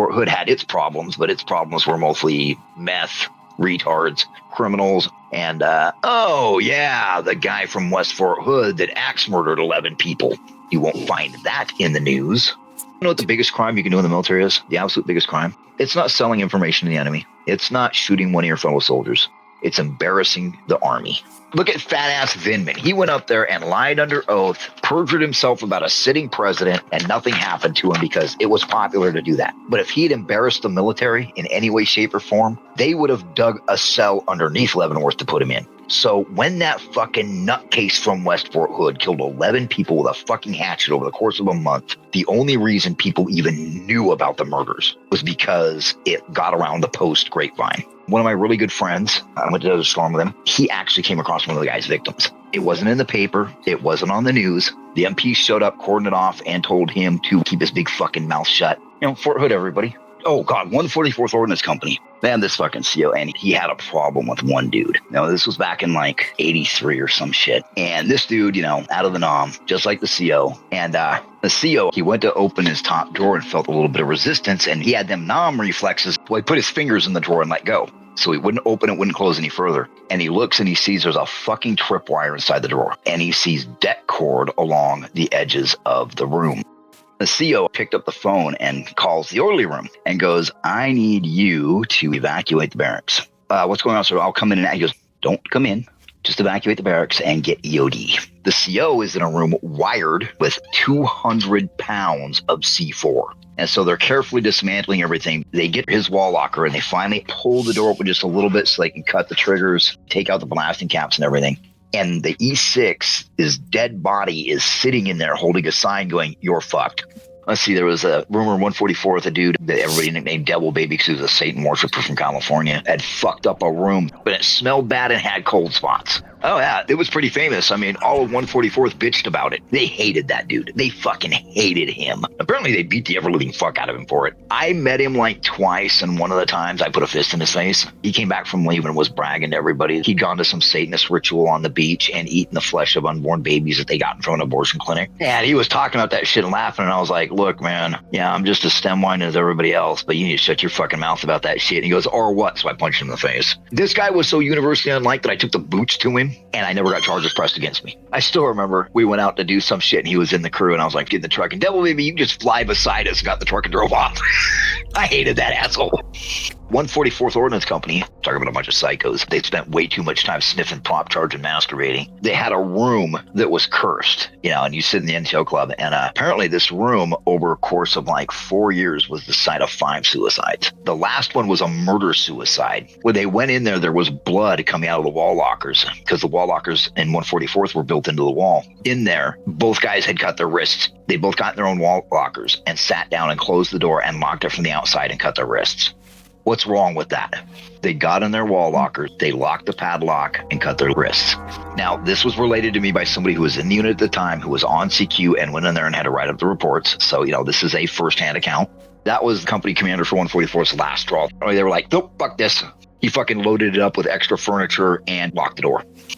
Fort Hood had its problems, but its problems were mostly meth, retards, criminals, and, oh, yeah, the guy from West Fort Hood that axe murdered 11 people. You won't find that in the news. You know what the biggest crime you can do in the military is? The absolute biggest crime? It's not selling information to the enemy. It's not shooting one of your fellow soldiers. It's embarrassing the army. Look at fat-ass Vindman. He went up there and lied under oath, perjured himself about a sitting president, and nothing happened to him because it was popular to do that. But if he had embarrassed the military in any way, shape, or form, they would have dug a cell underneath Leavenworth to put him in. So when that fucking nutcase from West Fort Hood killed 11 people with a fucking hatchet over the course of a month, the only reason people even knew about the murders was because it got around the Post grapevine. One of my really good friends, I went to Desert Storm with him, he actually came across one of the guy's victims. It wasn't in the paper. It wasn't on the news. The MP showed up, cordoned it off, and told him to keep his big fucking mouth shut. You know, Fort Hood, everybody. Oh, God, 144th Ordnance Company. Man, this fucking CO, and he had a problem with one dude. Now, this was back in, like, 83 or some shit. And this dude, you know, out of the nom, just like the CO. And the CO, he went to open his top drawer and felt a little bit of resistance, and he had them nom reflexes. Well, he put his fingers in the drawer and let go. So he wouldn't open it, wouldn't close any further. And he looks and he sees there's a fucking tripwire inside the drawer. And he sees deck cord along the edges of the room. The CO picked up the phone and calls the orderly room and goes, I need you to evacuate the barracks. What's going on, sir? I'll come in and he goes, don't come in. Just evacuate the barracks and get EOD. The CO is in a room wired with 200 pounds of C4. And so they're carefully dismantling everything. They get his wall locker and they finally pull the door open just a little bit so they can cut the triggers, take out the blasting caps and everything. And the E6, his dead body is sitting in there holding a sign going, you're fucked. Let's see, there was a rumor in 144 with a dude that everybody nicknamed Devil Baby because he was a Satan worshiper from California, had fucked up a room, but it smelled bad and had cold spots. Oh, yeah, it was pretty famous. I mean, all of 144th bitched about it. They hated that dude. They fucking hated him. Apparently, they beat the ever-living fuck out of him for it. I met him like twice, and one of the times I put a fist in his face. He came back from leave and was bragging to everybody. He'd gone to some Satanist ritual on the beach and eaten the flesh of unborn babies that they got in front of an abortion clinic. And he was talking about that shit and laughing, and I was like, look, man, yeah, I'm just as stem wine as everybody else, but you need to shut your fucking mouth about that shit. And he goes, or what? So I punched him in the face. This guy was so universally unliked that I took the boots to him, and I never got charges pressed against me. I still remember we went out to do some shit and he was in the crew and I was like, get in the truck. And Devil Baby, you just fly beside us, got the truck and drove off. I hated that asshole. 144th Ordnance Company, talking about a bunch of psychos. They spent way too much time sniffing prop charge and masturbating. They had a room that was cursed, you know, and you sit in the NTO club. And apparently this room over a course of like 4 years was the site of 5 suicides. The last one was a murder suicide. When they went in there, there was blood coming out of the wall lockers because the wall lockers in 144th were built into the wall. In there, both guys had cut their wrists. They both got in their own wall lockers and sat down and closed the door and locked it from the outside and cut their wrists. What's wrong with that? They got in their wall lockers, they locked the padlock, and cut their wrists. Now, this was related to me by somebody who was in the unit at the time, who was on CQ and went in there and had to write up the reports. So, you know, this is a first-hand account. That was the company commander for 144's last straw. They were like, nope, fuck this. He fucking loaded it up with extra furniture and locked the door.